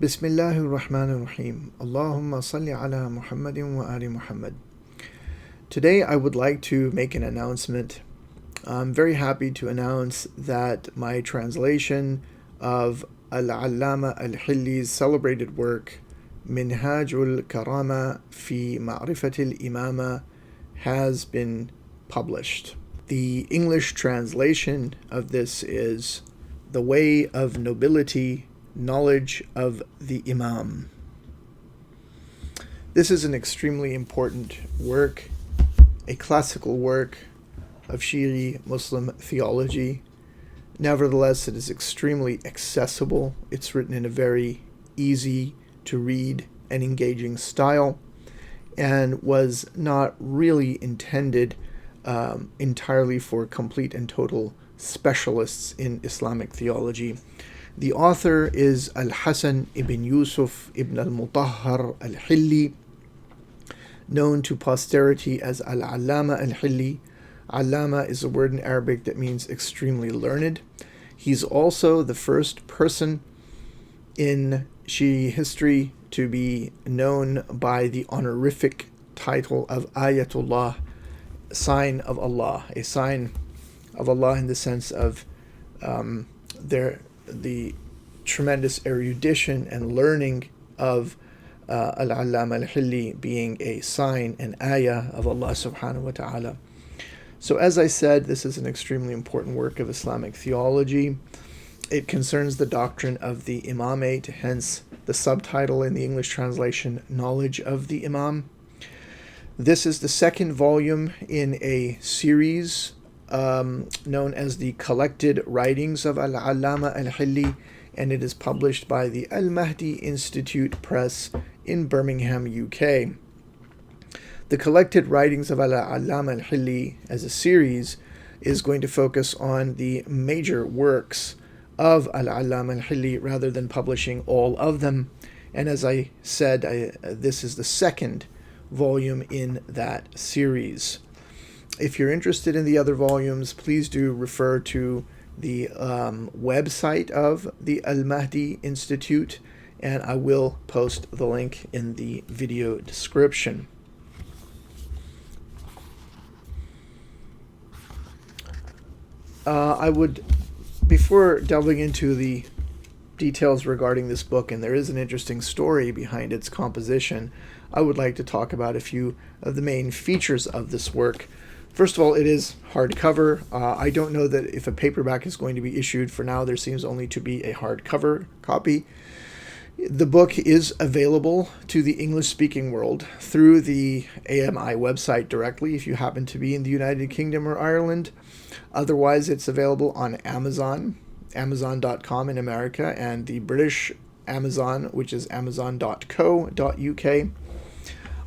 Bismillahir Rahmanir Rahim. Allahumma salli ala Muhammadin wa ali Muhammad. Today I would like to make an announcement. I'm very happy to announce that my translation of Al-Allama Al-Hilli's celebrated work, Minhajul Karama fi Ma'rifatil Imama, has been published. The English translation of this is The Way of Nobility, Knowledge of the Imam. This is an extremely important work, a classical work of Shi'i Muslim theology. Nevertheless, it is extremely accessible. It's written in a very easy to read and engaging style, and was not really intended entirely for complete and total specialists in Islamic theology. The author is Al-Hasan ibn Yusuf ibn al-Mutahhar al-Hilli, known to posterity as Al-Allama al-Hilli. Allama is a word in Arabic that means extremely learned. He's also the first person in Shi'i history to be known by the honorific title of Ayatullah, sign of Allah, a sign of Allah in the sense of the tremendous erudition and learning of Al-Allama al-Hilli being a sign, an ayah of Allah subhanahu wa ta'ala. So as I said, this is an extremely important work of Islamic theology. It concerns the doctrine of the imamate, hence the subtitle in the English translation, Knowledge of the Imam. This is the second volume in a series known as the Collected Writings of Al-Allama al-Hilli, and it is published by the Al-Mahdī Institute Press in Birmingham, UK. The Collected Writings of Al-Allama al-Hilli as a series is going to focus on the major works of Al-Allama al-Hilli rather than publishing all of them. And as I said, this is the second volume in that series. If you're interested in the other volumes, please do refer to the website of the Al-Mahdī Institute, and I will post the link in the video description. Before delving into the details regarding this book, and there is an interesting story behind its composition, I would like to talk about a few of the main features of this work. First of all, it is hardcover. I don't know that if a paperback is going to be issued. For now, there seems only to be a hardcover copy. The book is available to the English-speaking world through the AMI website directly if you happen to be in the United Kingdom or Ireland. Otherwise, it's available on Amazon, Amazon.com in America, and the British Amazon, which is amazon.co.uk.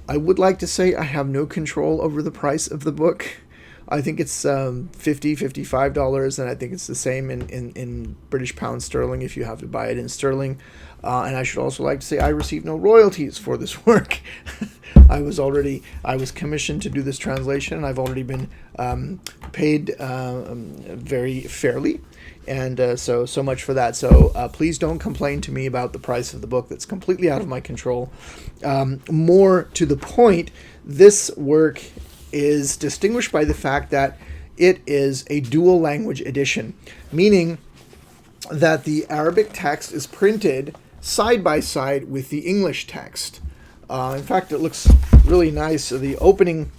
I would like to say I have no control over the price of the book. I think it's $55, and I think it's the same in British pound sterling if you have to buy it in sterling. And I should also like to say I received no royalties for this work. I was commissioned to do this translation, and I've already been paid very fairly. And so much for that. So please don't complain to me about the price of the book. That's completely out of my control. More to the point, this work is distinguished by the fact that it is a dual language edition, meaning that the Arabic text is printed side by side with the English text. In fact, it looks really nice. The opening,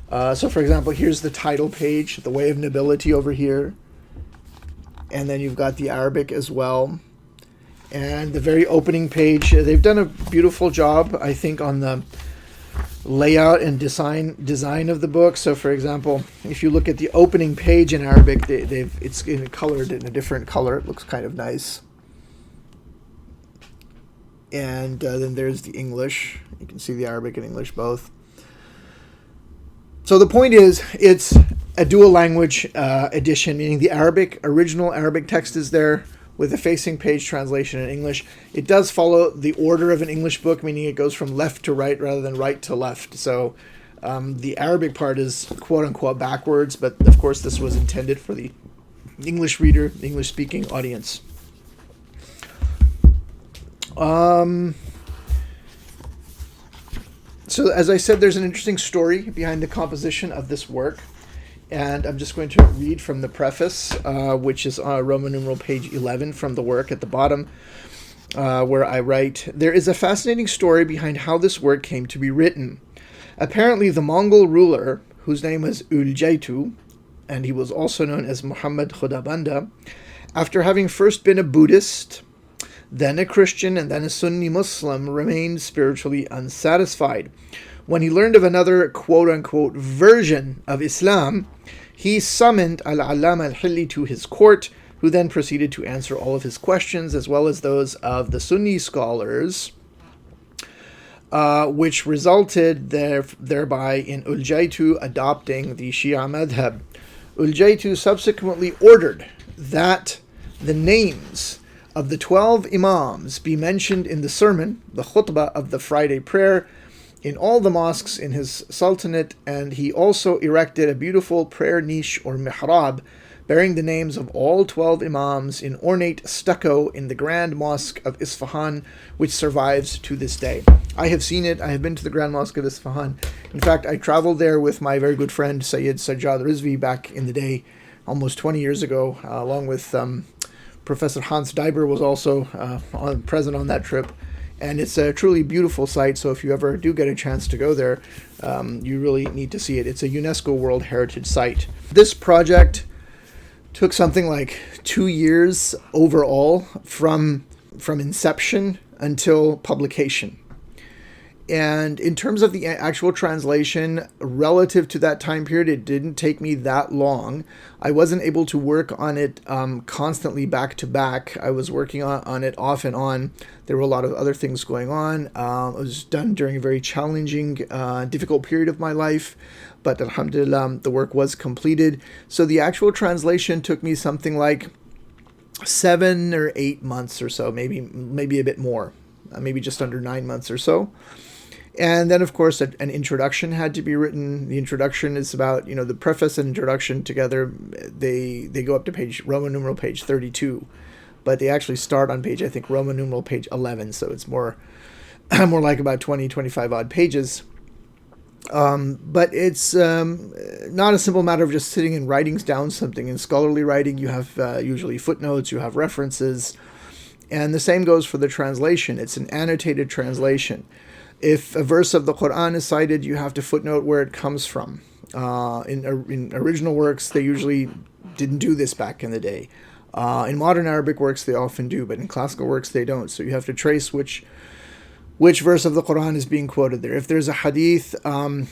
so for example, here's the title page, The Way of Nobility over here. And then you've got the Arabic as well. And the very opening page, they've done a beautiful job, I think, on the layout and design of the book. So, for example, if you look at the opening page in Arabic, it's colored in a different color. It looks kind of nice. And then there's the English. You can see the Arabic and English both. So the point is, it's a dual language edition, meaning the original Arabic text is there with a facing page translation in English. It does follow the order of an English book, meaning it goes from left to right rather than right to left. So the Arabic part is quote-unquote backwards, but of course this was intended for the English reader, the English-speaking audience. So as I said, there's an interesting story behind the composition of this work. And I'm just going to read from the preface, which is Roman numeral page 11 from the work at the bottom, where I write, "There is a fascinating story behind how this work came to be written. Apparently the Mongol ruler, whose name was Uljaitu, and he was also known as Muhammad Khudabanda, after having first been a Buddhist, then a Christian, and then a Sunni Muslim, remained spiritually unsatisfied. When he learned of another quote-unquote version of Islam, he summoned Al-Allama al-Hilli to his court, who then proceeded to answer all of his questions, as well as those of the Sunni scholars, which resulted thereby in Uljaitu adopting the Shīʿah madhab. Uljaitu subsequently ordered that the names of the 12 imams be mentioned in the sermon, the khutbah of the Friday prayer, in all the mosques in his sultanate, and he also erected a beautiful prayer niche or mihrab bearing the names of all 12 imams in ornate stucco in the Grand Mosque of Isfahan, which survives to this day." I have seen it. I have been to the Grand Mosque of Isfahan. In fact, I traveled there with my very good friend Sayyid Sajjad Rizvi back in the day, almost 20 years ago, along with Professor Hans Dieber was also present on that trip. And it's a truly beautiful site, so if you ever do get a chance to go there, you really need to see it. It's a UNESCO World Heritage Site. This project took something like 2 years overall from inception until publication. And in terms of the actual translation, relative to that time period, it didn't take me that long. I wasn't able to work on it constantly back to back. I was working on it off and on. There were a lot of other things going on. It was done during a very challenging, difficult period of my life. But alhamdulillah, the work was completed. So the actual translation took me something like 7 or 8 months or so, maybe a bit more, maybe just under 9 months or so. And then, of course, an introduction had to be written. The introduction is about, the preface and introduction together. They go up to Roman numeral page 32, but they actually start on page, I think, Roman numeral page 11. So it's more like about 20, 25 odd pages. But it's not a simple matter of just sitting and writing down something. In scholarly writing, you have usually footnotes, you have references, and the same goes for the translation. It's an annotated translation. If a verse of the Quran is cited, you have to footnote where it comes from. In original works, they usually didn't do this back in the day. In modern Arabic works, they often do, but in classical works, they don't. So you have to trace which verse of the Quran is being quoted there. If there's a hadith,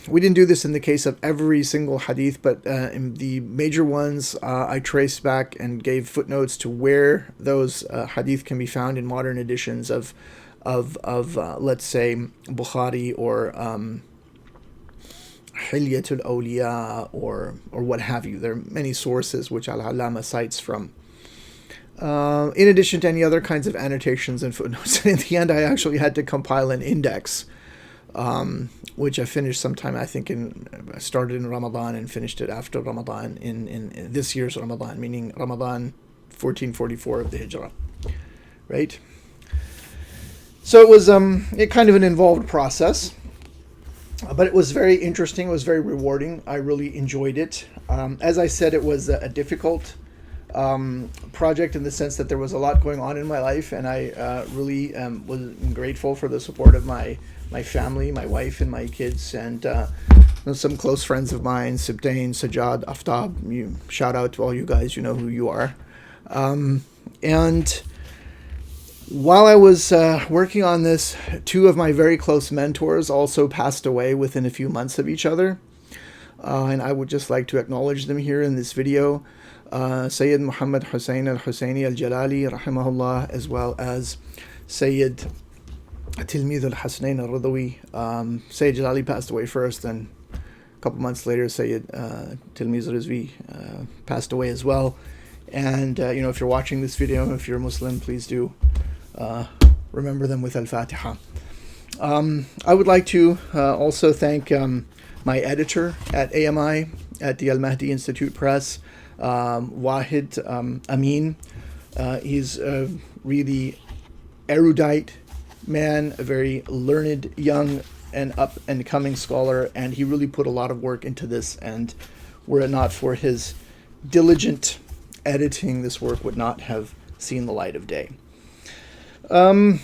we didn't do this in the case of every single hadith, but in the major ones, I traced back and gave footnotes to where those hadith can be found in modern editions of let's say Bukhari or Hilyatul Awliya or what have you. There are many sources which Al-Allama cites from. In addition to any other kinds of annotations and footnotes. In the end, I actually had to compile an index, which I finished sometime, I think, I started in Ramadan and finished it after Ramadan in this year's Ramadan, meaning Ramadan 1444 of the Hijrah, right? So it was kind of an involved process, but it was very interesting. It was very rewarding. I really enjoyed it. As I said, it was a difficult project in the sense that there was a lot going on in my life, and I really was grateful for the support of my family, my wife and my kids, and some close friends of mine, Sibtain, Sajjad, Aftab. Shout out to all you guys, you know who you are. And while I was working on this, 2 of my very close mentors also passed away within a few months of each other. And I would just like to acknowledge them here in this video. Sayyid Muhammad Hussein al-Husseini al-Jalali, rahimahullah, as well as Sayyid Tilmidh al-Hasnain al-Radawi. Sayyid Jalali passed away first, then a couple months later, Sayyid Tilmidh Rizvi passed away as well. And, if you're watching this video, if you're a Muslim, please do remember them with Al-Fatiha. I would like to also thank my editor at AMI, at the Al-Mahdī Institute Press, Wahid Amin. He's a really erudite, man, a very learned, young, and up and coming scholar, and he really put a lot of work into this, and were it not for his diligent editing, this work would not have seen the light of day. I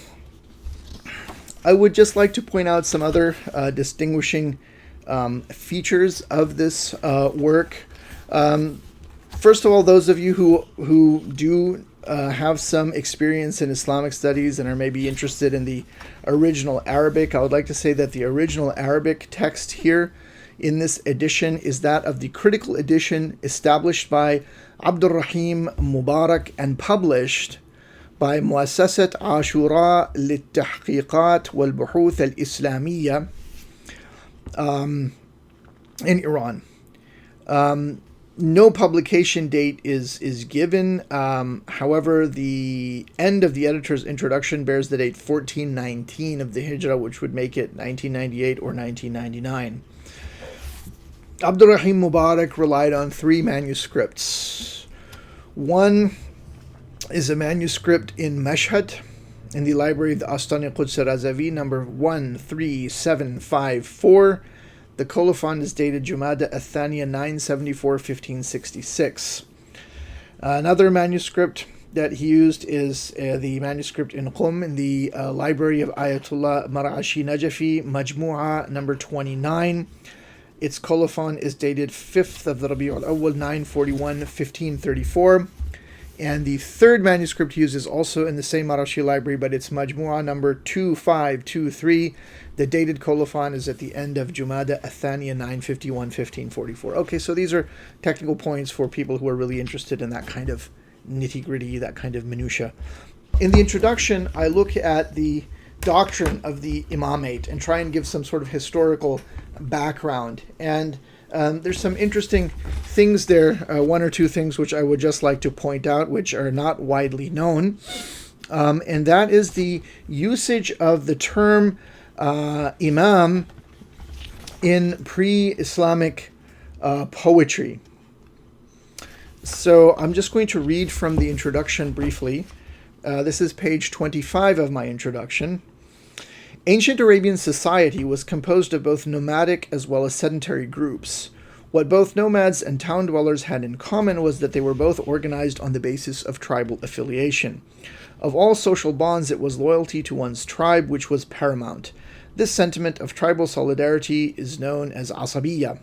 would just like to point out some other distinguishing features of this work. First of all, those of you who do have some experience in Islamic studies and are maybe interested in the original Arabic, I would like to say that the original Arabic text here in this edition is that of the critical edition established by Abdurrahim Mubarak and published by مؤسسة عاشوراء للتحقيقات والبحوث الإسلامية in Iran. No publication date is given. However, the end of the editor's introduction bears the date 1419 of the Hijrah, which would make it 1998 or 1999. Abdurrahim Mubarak relied on 3 manuscripts. One is a manuscript in Mashhad, in the library of the Astani Quds Razavi, number 13754. The colophon is dated Jumada Athaniya 974, 1566. Another manuscript that he used is the manuscript in Qum, in the library of Ayatollah Marashi Najafi, Majmu'ah number 29. Its colophon is dated 5th of the Rabi'ul Awwal 941, 1534. And the third manuscript he uses also in the same Marashi library, but it's Majmu'ah number 2523. The dated colophon is at the end of Jumada Athaniya 951, 1544. Okay, so these are technical points for people who are really interested in that kind of nitty-gritty, that kind of minutia. In the introduction, I look at the doctrine of the imamate and try and give some sort of historical background. And there's some interesting things there, 1 or 2 things which I would just like to point out, which are not widely known. And that is the usage of the term imam in pre-Islamic poetry. So I'm just going to read from the introduction briefly. This is page 25 of my introduction. Ancient Arabian society was composed of both nomadic as well as sedentary groups. What both nomads and town dwellers had in common was that they were both organized on the basis of tribal affiliation. Of all social bonds, it was loyalty to one's tribe which was paramount. This sentiment of tribal solidarity is known as asabiyya.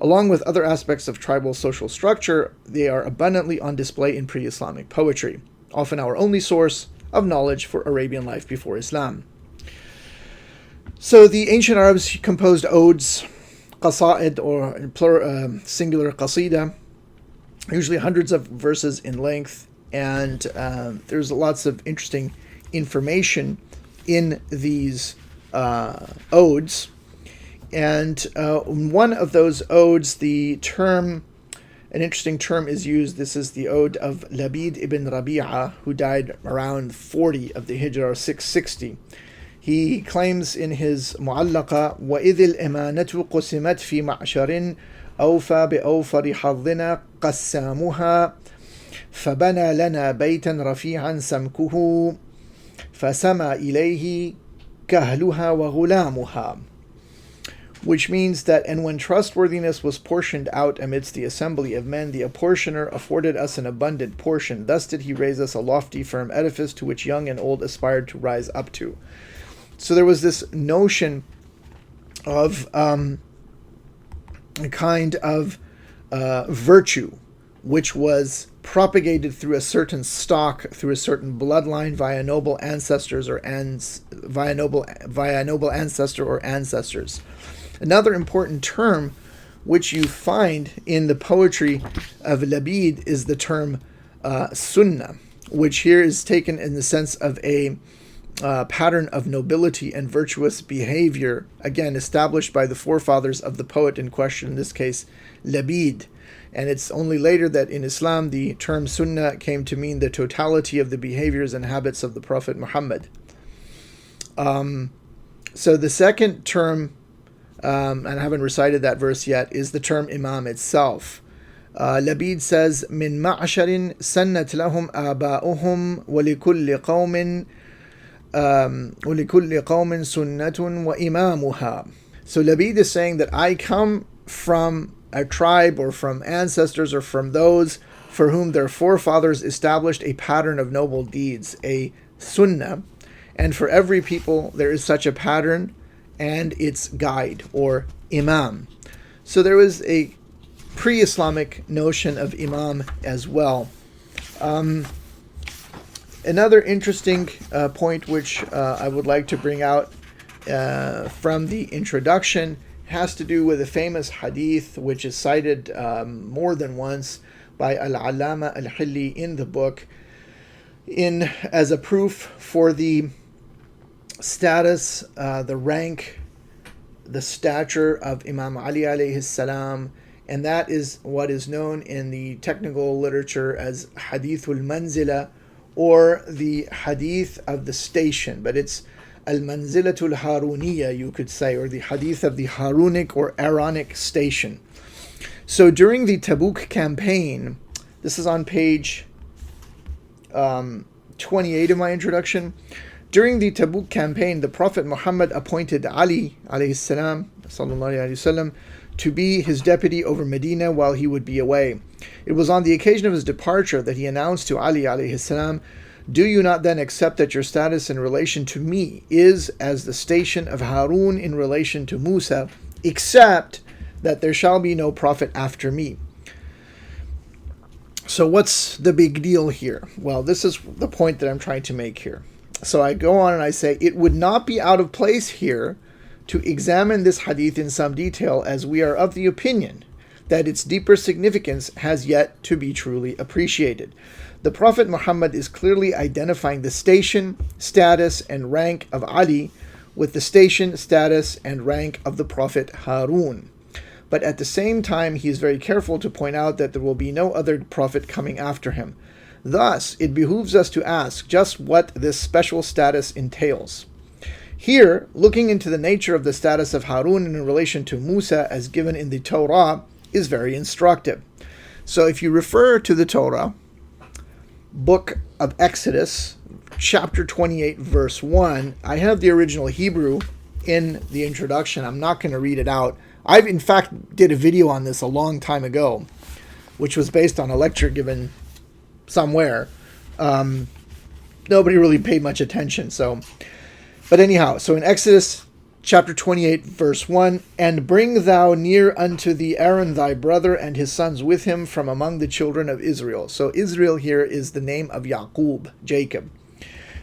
Along with other aspects of tribal social structure, they are abundantly on display in pre-Islamic poetry, often our only source of knowledge for Arabian life before Islam. So the ancient Arabs composed odes, qasa'id, or singular qasida, usually hundreds of verses in length, and there's lots of interesting information in these odes. And one of those odes, an interesting term is used. This is the ode of Labid ibn Rabi'a, who died around 40 of the Hijrah, or 660. He claims in his Mu'allaqa, وَإِذِ الْإِمَانَةُ قُسِمَتْ فِي مَعْشَرٍ أَوْفَى بِأَوْفَرِ حَظِّنَا قَسَّامُهَا فَبَنَى لَنَا بَيْتًا رَفِيعًا سَمْكُهُ فَسَمَى إِلَيْهِ كَهْلُهَا وَغُلَامُهَا. Which means that, and when trustworthiness was portioned out amidst the assembly of men, the apportioner afforded us an abundant portion. Thus did he raise us a lofty, firm edifice to which young and old aspired to rise up to. So there was this notion of a kind of virtue, which was propagated through a certain stock, through a certain bloodline, via noble ancestors or via noble ancestor or ancestors. Another important term which you find in the poetry of Labid is the term sunnah, which here is taken in the sense of a pattern of nobility and virtuous behavior, again established by the forefathers of the poet in question, in this case Labid. And it's only later that in Islam the term sunnah came to mean the totality of the behaviors and habits of the Prophet Muhammad. So the second term, and I haven't recited that verse yet, is the term imam itself. Labid says, من معشر سنت لهم آباؤهم ولكل قوم وَلِكُلِّ قَوْمٍ سُنَّةٌ وَإِمَامُهَا. So Labid is saying that I come from a tribe or from ancestors or from those for whom their forefathers established a pattern of noble deeds, a sunnah, and for every people there is such a pattern and its guide or imam. So there was a pre-Islamic notion of imam as well. Another interesting point which I would like to bring out from the introduction has to do with a famous hadith which is cited more than once by Al-Allama Al-Hilli in the book as a proof for the status, the rank, the stature of Imam Ali alayhi salam, and that is what is known in the technical literature as Hadithul Manzila, or the Hadith of the station, but it's Al-Manzilatul Haruniya, you could say, or the Hadith of the Harunic or Aaronic station. So during the Tabuk campaign, this is on page 28 of my introduction. During the Tabuk campaign, the Prophet Muhammad appointed Ali alayhi salam, sallallahu alayhi wasallam, to be his deputy over Medina while he would be away. It was on the occasion of his departure that he announced to Ali alayhi salam, "Do you not then accept that your status in relation to me is as the station of Harun in relation to Musa, except that there shall be no prophet after me?" So what's the big deal here? Well, this is the point that I'm trying to make here. So I go on and I say, it would not be out of place here to examine this hadith in some detail, as we are of the opinion that its deeper significance has yet to be truly appreciated. The Prophet Muhammad is clearly identifying the station, status, and rank of Ali with the station, status, and rank of the Prophet Harun. But at the same time, he is very careful to point out that there will be no other prophet coming after him. Thus, it behooves us to ask just what this special status entails. Here, looking into the nature of the status of Harun in relation to Musa as given in the Torah is very instructive. So if you refer to the Torah, book of Exodus, chapter 28, verse 1, I have the original Hebrew in the introduction. I'm not going to read it out. I've, in fact, did a video on this a long time ago, which was based on a lecture given somewhere. Nobody really paid much attention. But anyhow, so in Exodus chapter 28, verse 1, "And bring thou near unto thee Aaron thy brother and his sons with him from among the children of Israel." So Israel here is the name of Yaqub, Jacob,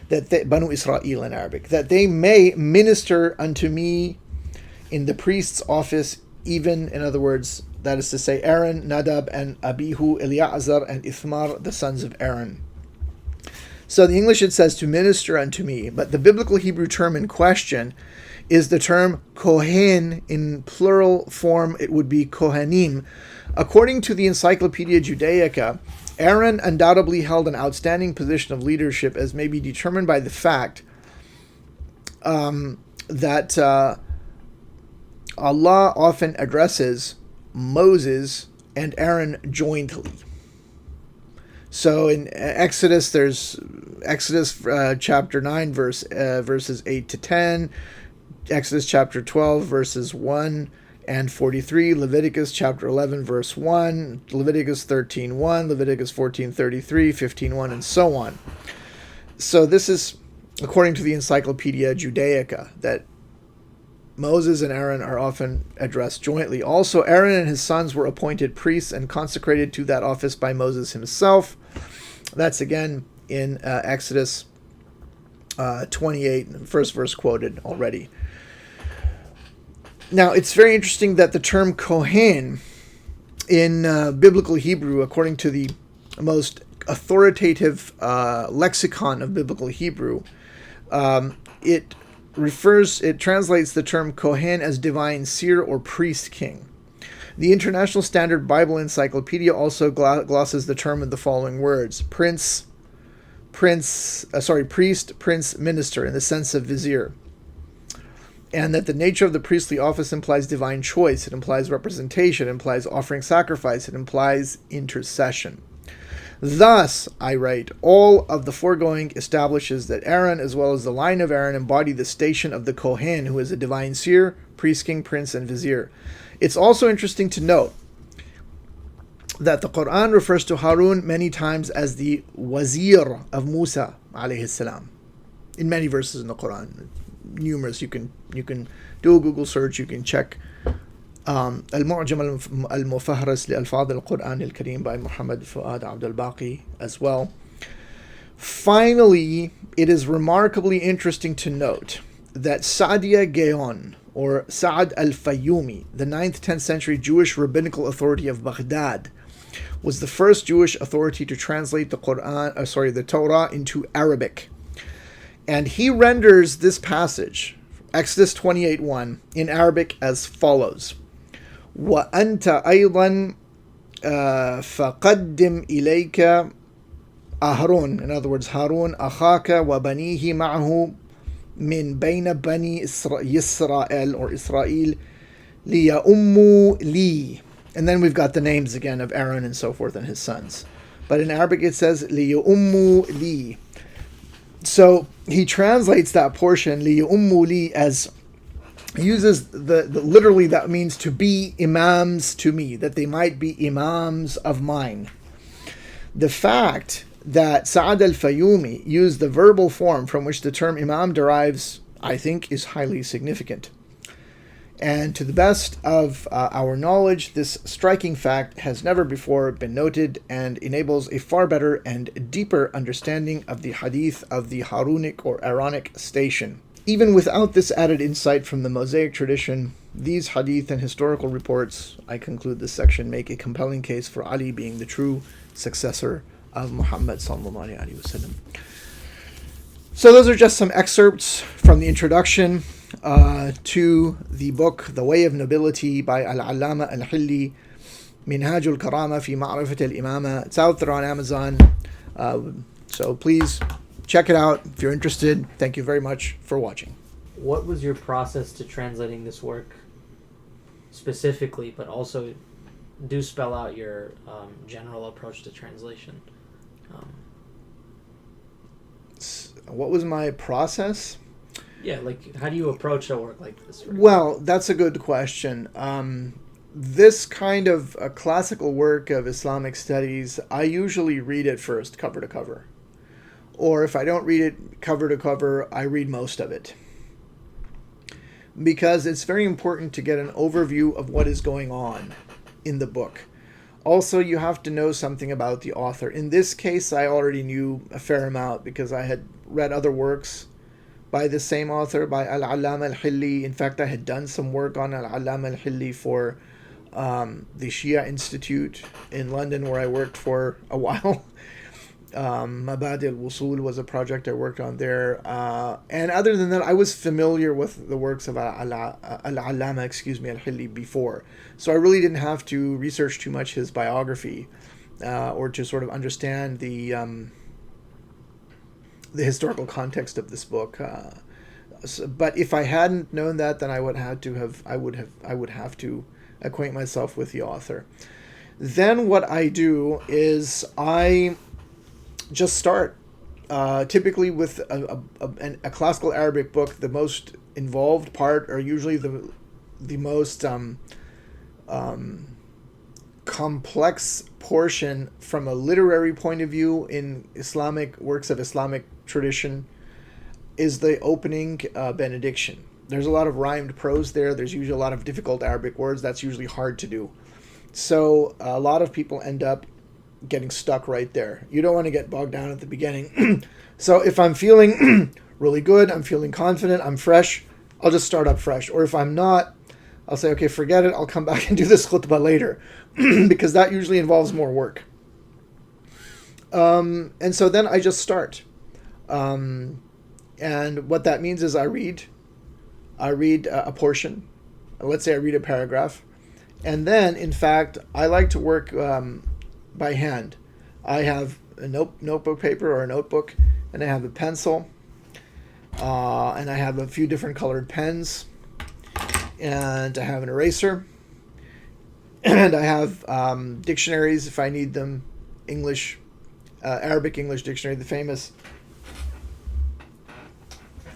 Banu Israel in Arabic, "that they may minister unto me in the priest's office, even," in other words, that is to say, Aaron, Nadab, and Abihu, Eleazar, and Ithmar, the sons of Aaron. So in the English it says to minister unto me, but the biblical Hebrew term in question is the term Kohen. In plural form, it would be Kohanim. According to the Encyclopedia Judaica, Aaron undoubtedly held an outstanding position of leadership, as may be determined by the fact that Allah often addresses Moses and Aaron jointly. So in Exodus, there's Exodus chapter 9, verses 8 to 10, Exodus chapter 12, verses 1 and 43, Leviticus chapter 11, verse 1, Leviticus 13, 1, Leviticus 14, 33, 15, 1, and so on. So this is according to the Encyclopedia Judaica, that Moses and Aaron are often addressed jointly. Also, Aaron and his sons were appointed priests and consecrated to that office by Moses himself. That's again in Exodus 28, first verse quoted already. Now, it's very interesting that the term Kohen in biblical Hebrew, according to the most authoritative lexicon of biblical Hebrew, it translates the term Kohen as divine seer or priest king. The International Standard Bible Encyclopedia also glosses the term in the following words: priest, prince, minister, in the sense of vizier. And that the nature of the priestly office implies divine choice, it implies representation, it implies offering sacrifice, it implies intercession. Thus, I write, all of the foregoing establishes that Aaron, as well as the line of Aaron, embody the station of the Kohen, who is a divine seer, priest, king, prince, and vizier. It's also interesting to note that the Quran refers to Harun many times as the wazir of Musa, alayhi salam, in many verses in the Quran. Numerous. You can do a Google search. You can check المعجم المفهرس لألفاظ القرآن الكريم by Muhammad Fuad Abdul Baqi as well. Finally, it is remarkably interesting to note that Sa'diya Gaon, or Sa'ad al-Fayyumi, the 9th, 10th century Jewish rabbinical authority of Baghdad, was the first Jewish authority to translate the the Torah into Arabic. And he renders this passage, Exodus 28:1, in Arabic as follows: وَأَنْتَ أَيْضًا فَقَدِّمْ إِلَيْكَ أَهْرُونَ. In other words, Harun أَخَاكَ وَبَنِيهِ مَعَهُ مِنْ بَيْنَ بَنِي إسرائيل or Israel لِيَأُمُّوا لِي. And then we've got the names again of Aaron and so forth and his sons. But in Arabic it says لِيَأُمُّوا لِي. So he translates that portion لِيَأُمُّوا لِي as, he uses the literally, that means to be imams to me, that they might be imams of mine. The fact that Sa'ad al-Fayyumi used the verbal form from which the term imam derives, I think, is highly significant. And to the best of our knowledge, this striking fact has never before been noted and enables a far better and deeper understanding of the hadith of the Harunic or Aaronic station. Even without this added insight from the Mosaic tradition, these hadith and historical reports, I conclude this section, make a compelling case for Ali being the true successor of Muhammad sallallahu alaihi wasallam. So those are just some excerpts from the introduction to the book The Way of Nobility by Al-Allama Al-Hilli, Minhajul Karama fi Ma'rifat al-Imama. It's out there on Amazon. So please check it out if you're interested. Thank you very much for watching. What was your process to translating this work specifically, but also do spell out your general approach to translation? What was my process? Yeah, like, how do you approach a work like this? Well, that's a good question. This kind of classical work of Islamic studies, I usually read it first, cover to cover. Or if I don't read it cover to cover, I read most of it. Because it's very important to get an overview of what is going on in the book. Also, you have to know something about the author. In this case, I already knew a fair amount because I had read other works by the same author, by Al-Allama Al-Hilli. In fact, I had done some work on Al-Allama Al-Hilli for the Shīʿah Institute in London, where I worked for a while. Mahdī al-Wusul was a project I worked on there. And other than that, I was familiar with the works of Al-Allama, Al-Hilli before. So I really didn't have to research too much his biography or to sort of understand the historical context of this book. But if I hadn't known that, then I would have to acquaint myself with the author. Then what I do is I just start typically with a classical Arabic book. The most involved part, or usually the most complex portion from a literary point of view in Islamic works of Islamic tradition, is the opening benediction. There's a lot of rhymed prose there. There's usually a lot of difficult Arabic words. That's usually hard to do. So a lot of people end up getting stuck right there. You don't want to get bogged down at the beginning. So if I'm feeling really good, I'm feeling confident, I'm fresh, I'll just start up fresh. Or if I'm not, I'll say, okay, forget it. I'll come back and do this khutbah later because that usually involves more work. And so then I just start. And what that means is I read a portion. Let's say I read a paragraph. And then, in fact, I like to work by hand. I have a notebook paper or a notebook, and I have a pencil, and I have a few different colored pens, and I have an eraser, and I have dictionaries if I need them, English, Arabic English dictionary, the famous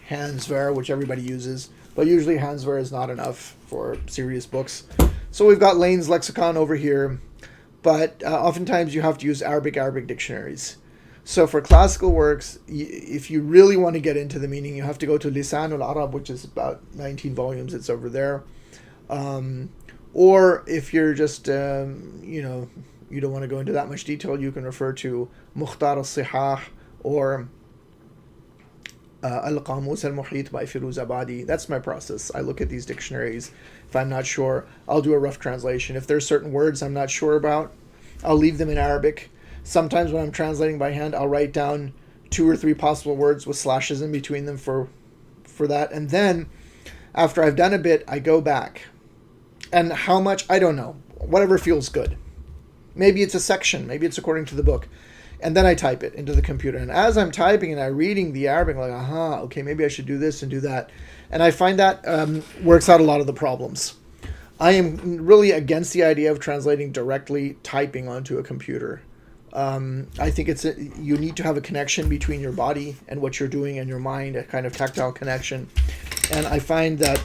Hansver, which everybody uses, but usually Hansver is not enough for serious books. So we've got Lane's lexicon over here, but oftentimes you have to use Arabic dictionaries. So for classical works, if you really want to get into the meaning, you have to go to Lisan al-Arab, which is about 19 volumes. It's over there. Or if you're just, you don't want to go into that much detail, you can refer to Mukhtar al-Sihah or Al-Qamus al-Muhit by Firuz Abadi. That's my process. I look at these dictionaries. If I'm not sure, I'll do a rough translation. If there's certain words I'm not sure about, I'll leave them in Arabic. Sometimes when I'm translating by hand, I'll write down 2 or 3 possible words with slashes in between them for that. And then, after I've done a bit, I go back. And how much, I don't know. Whatever feels good. Maybe it's a section. Maybe it's according to the book. And then I type it into the computer. And as I'm typing and I'm reading the Arabic, I'm like, okay, maybe I should do this and do that. And I find that works out a lot of the problems. I am really against the idea of translating directly typing onto a computer. I think you need to have a connection between your body and what you're doing and your mind, a kind of tactile connection. And I find that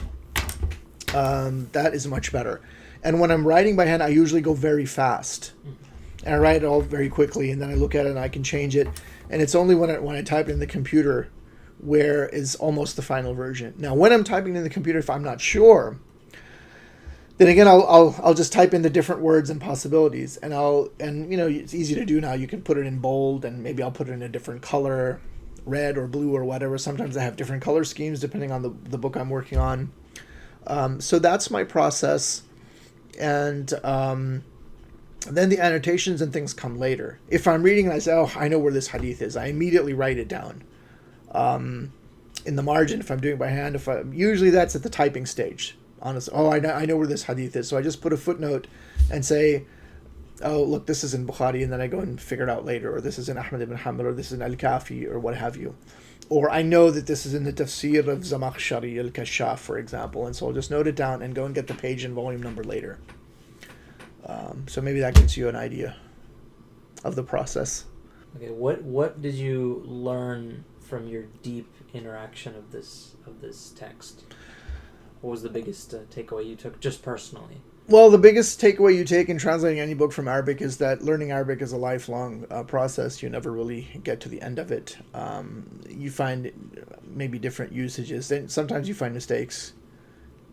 that is much better. And when I'm writing by hand, I usually go very fast. And I write it all very quickly, and then I look at it and I can change it. And it's only when I type it in the computer where is almost the final version. Now, when I'm typing in the computer, if I'm not sure, then again, I'll just type in the different words and possibilities, and it's easy to do now. You can put it in bold, and maybe I'll put it in a different color, red or blue or whatever. Sometimes I have different color schemes depending on the book I'm working on. So that's my process, and then the annotations and things come later. If I'm reading and I say, I know where this hadith is, I immediately write it down in the margin if I'm doing it by hand. Usually that's at the typing stage. Honestly, I know where this hadith is, so I just put a footnote and say, look, this is in Bukhari, and then I go and figure it out later, or this is in Ahmad ibn Hanbal, or this is in Al-Kafi, or what have you. Or I know that this is in the tafsir of Zamakhshari al-Kashaf, for example, and so I'll just note it down and go and get the page and volume number later. So maybe that gives you an idea of the process. Okay, what did you learn from your deep interaction of this text? What was the biggest takeaway you took, just personally? Well, the biggest takeaway you take in translating any book from Arabic is that learning Arabic is a lifelong process. You never really get to the end of it. You find maybe different usages. Then sometimes you find mistakes.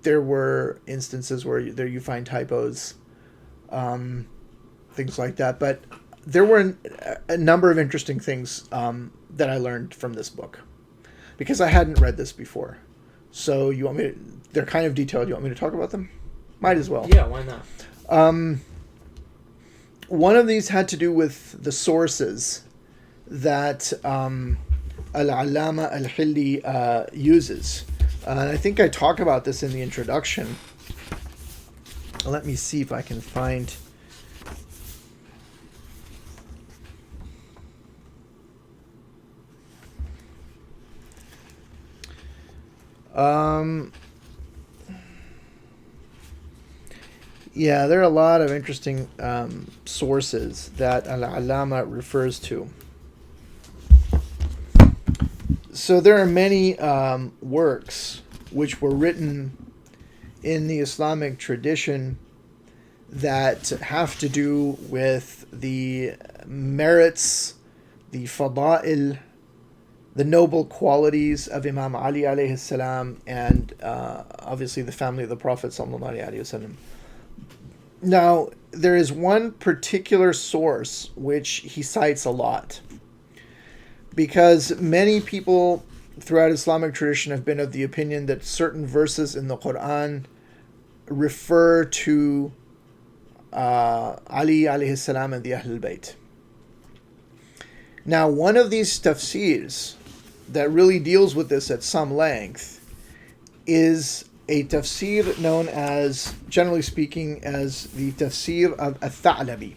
There were instances where you find typos, things like that. But there were a number of interesting things that I learned from this book, because I hadn't read this before. So you want me to? They're kind of detailed. You want me to talk about them? Might as well. Yeah, why not? One of these had to do with the sources that Al-Allama Al-Hilli uses. And I think I talk about this in the introduction. Let me see if I can find... Yeah, there are a lot of interesting sources that Al-Allama refers to. So there are many works which were written in the Islamic tradition that have to do with the merits, the fada'il, the noble qualities of Imam Ali alayhi salam, and obviously the family of the Prophet sallallahu alayhi wasallam. Now, there is one particular source which he cites a lot, because many people throughout Islamic tradition have been of the opinion that certain verses in the Quran refer to Ali alayhi salam and the Ahlul Bayt. Now, one of these tafsirs that really deals with this at some length is a tafsir known as, generally speaking, as the tafsir of Al-Tha'labi.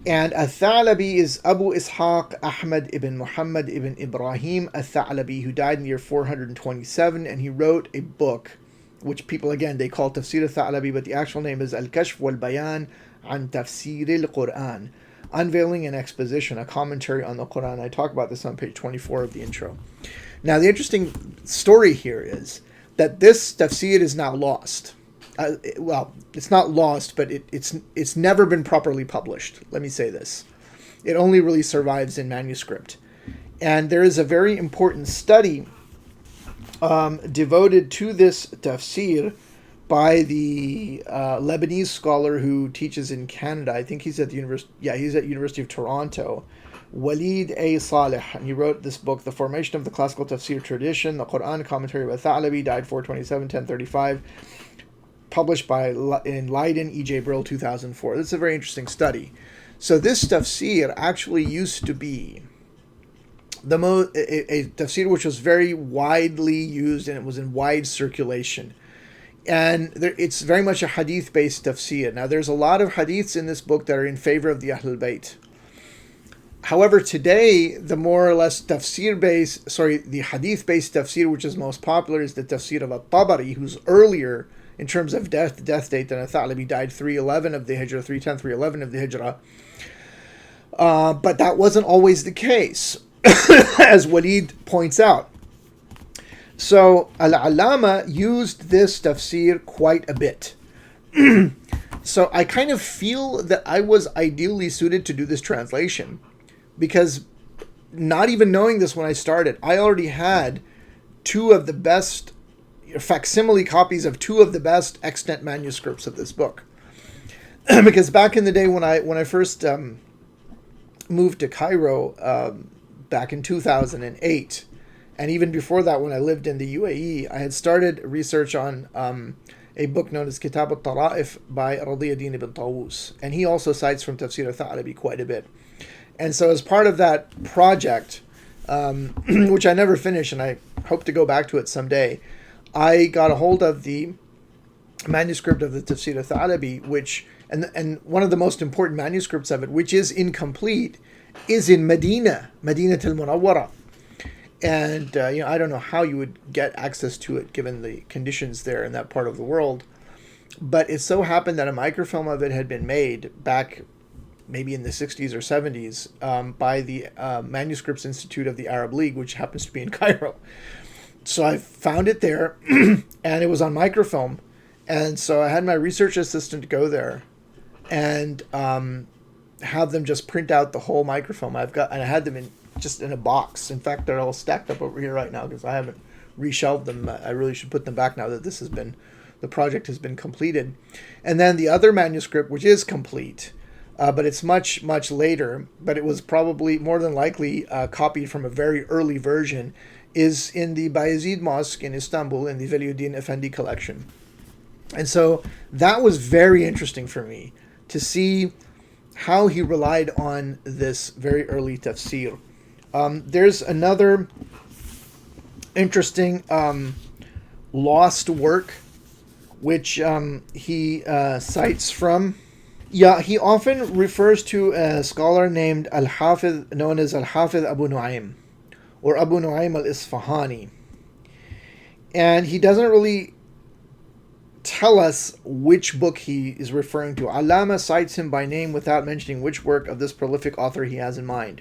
And Al-Tha'labi is Abu Ishaq Ahmad ibn Muhammad ibn Ibrahim Al-Tha'labi, who died in the year 427, and he wrote a book, which people, again, they call Tafsir Al-Tha'labi, but the actual name is Al-Kashf wal-Bayan an Tafsir al-Quran. Unveiling and Exposition, a commentary on the Quran. I talk about this on page 24 of the intro. Now, the interesting story here is that this tafsir is now lost. Well, it's not lost, but it's never been properly published. Let me say this. It only really survives in manuscript. And there is a very important study devoted to this tafsir by the Lebanese scholar who teaches in Canada. I think he's at the University of Toronto, Walid A. Saleh. And he wrote this book, The Formation of the Classical Tafsir Tradition, the Quran Commentary by Ḥāʾirī, died 427, 1035, published in Leiden, E.J. Brill, 2004. This is a very interesting study. So this tafsir actually used to be a tafsir which was very widely used, and it was in wide circulation. And it's very much a hadith-based tafsir. Now, there's a lot of hadiths in this book that are in favor of the Ahlul Bayt. However, today, the more or less the hadith-based tafsir, which is most popular, is the tafsir of At-Tabari, who's earlier in terms of death date than Ath-Tha'labi. Died 311 of the Hijrah, 310, 311 of the Hijrah. But that wasn't always the case, as Walid points out. So Al-Allama used this tafsir quite a bit. So I kind of feel that I was ideally suited to do this translation, because not even knowing this when I started, I already had two of the best facsimile copies of two of the best extant manuscripts of this book. Because back in the day when I first moved to Cairo back in 2008, and even before that when I lived in the UAE, I had started research on a book known as Kitab al-Tara'if by Radiyuddin ibn Tawus, and he also cites from Tafsir al-Tha'labi quite a bit. And so as part of that project, which I never finished, and I hope to go back to it someday, I got a hold of the manuscript of the Tafsir al-Tha'labi, which, and one of the most important manuscripts of it, which is incomplete, is in Medina al-Munawwara. And I don't know how you would get access to it given the conditions there in that part of the world. But it so happened that a microfilm of it had been made back maybe in the 60s or 70s by the Manuscripts Institute of the Arab League, which happens to be in Cairo. So I found it there, and it was on microfilm. And so I had my research assistant go there and have them just print out the whole microfilm. And I had them in a box. In fact, they're all stacked up over here right now because I haven't reshelved them. I really should put them back now that the project has been completed. And then the other manuscript, which is complete, but it's much, much later, but it was probably more than likely copied from a very early version, is in the Bayezid Mosque in Istanbul in the Veliuddin Effendi collection. And so that was very interesting for me to see how he relied on this very early tafsir. There's another interesting lost work which he cites from. Yeah, he often refers to a scholar named Al-Hafiz, known as Al-Hafiz Abu Nu'aym, or Abu Nu'aym al-Isfahani. And he doesn't really tell us which book he is referring to. Allama cites him by name without mentioning which work of this prolific author he has in mind.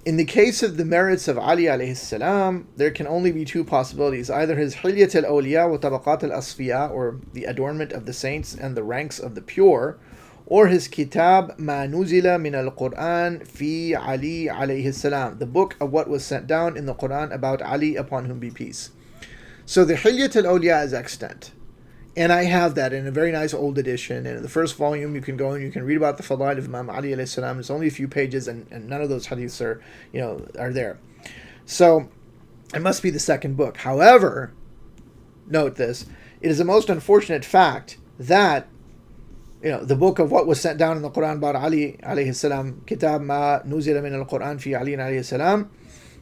In the case of the merits of Ali alayhi salam, there can only be two possibilities: either his Hilyat al-Awliya wa Tabaqat al-Asfiya, or the adornment of the saints and the ranks of the pure, or his Kitab Ma Nuzila min al-Quran fi Ali alayhi salam, the book of what was sent down in the Quran about Ali, upon whom be peace. So the Hilyat al-Awliya is extant. And I have that in a very nice old edition. And in the first volume, you can go and you can read about the Fadail of Imam Ali alayhi salam. It's only a few pages, and none of those hadiths are there. So it must be the second book. However, note this: it is a most unfortunate fact that the book of what was sent down in the Quran about Ali alayhi salam, Kitab Ma Nuzila min al-Quran fi Ali alayhi salam,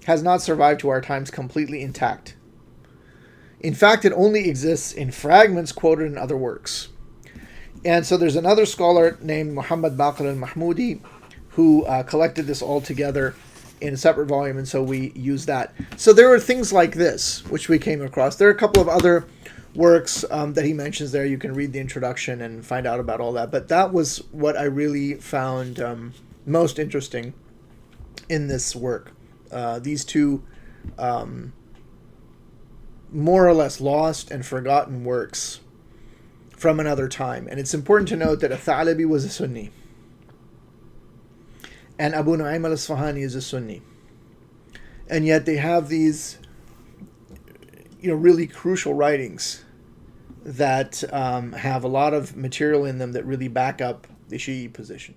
has not survived to our times completely intact. In fact, it only exists in fragments quoted in other works. And so there's another scholar named Muhammad Baqir al-Mahmudi who collected this all together in a separate volume, and so we use that. So there are things like this which we came across. There are a couple of other works that he mentions there. You can read the introduction and find out about all that. But that was what I really found most interesting in this work. These two more or less lost and forgotten works from another time. And it's important to note that Ath-Tha'labi was a Sunni, and Abu Nu'aym al-Isfahani is a Sunni. And yet they have these, really crucial writings that have a lot of material in them that really back up the Shi'i position.